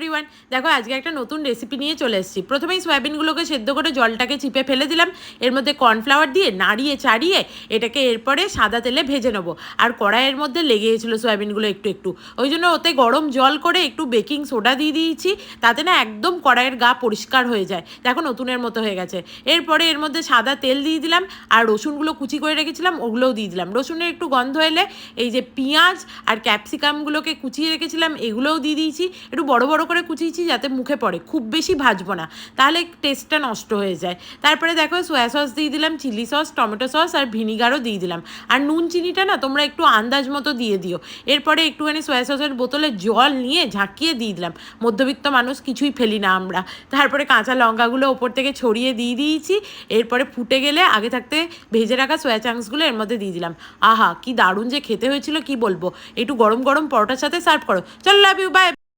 Everyone, দেখো আজকে একটা নতুন রেসিপি নিয়ে চলে এসেছি। প্রথমেই সয়াবিনগুলোকে সেদ্ধ করে জলটাকে চিপে ফেলে দিলাম, এর মধ্যে কর্নফ্লাওয়ার দিয়ে নাড়িয়ে চাড়িয়ে এটাকে এরপরে সাদা তেলে ভেজে নেবো। আর কড়াইয়ের মধ্যে লেগে গেছিলো সয়াবিনগুলো একটু একটু, ওই জন্য ওতে গরম জল করে একটু বেকিং সোডা দিয়ে দিয়েছি, তাতে না একদম কড়াইয়ের গা পরিষ্কার হয়ে যায়। দেখো নতুনের মতো হয়ে গেছে। এরপরে এর মধ্যে সাদা তেল দিয়ে দিলাম, আর রসুনগুলো কুচি করে রেখেছিলাম ওগুলোও দিয়ে দিলাম। রসুনের একটু গন্ধ এলে এই যে পেঁয়াজ আর ক্যাপসিকামগুলোকে কুচিয়ে রেখেছিলাম এগুলোও দিয়ে দিয়েছি। একটু বড় বড় করে কুচিয়েছি যাতে মুখে পড়ে, খুব বেশি ভাজবো না, তাহলে টেস্টটা নষ্ট হয়ে যায়। তারপরে দেখো সয়া সস দিয়ে দিলাম, চিলি সস, টমেটো সস আর ভিনিগারও দিয়ে দিলাম। আর নুন চিনিটা না তোমরা একটু আন্দাজ মতো দিয়ে দিও। এরপরে একটুখানি সয়া সসের বোতলে জল নিয়ে ঝাঁকিয়ে দিয়ে দিলাম। মধ্যবিত্ত মানুষ, কিছুই ফেলি না আমরা। তারপরে কাঁচা লঙ্কাগুলো ওপর থেকে ছড়িয়ে দিয়ে দিয়েছি। এরপরে ফুটে গেলে আগে থাকতে ভেজে রাখা সয়া চাংসগুলো এর মধ্যে দিয়ে দিলাম। আহা কি দারুণ যে খেতে হয়েছিল কি বলবো। একটু গরম গরম পরোটার সাথে সার্ভ করো। চলো, লাভ ইউ, বাই।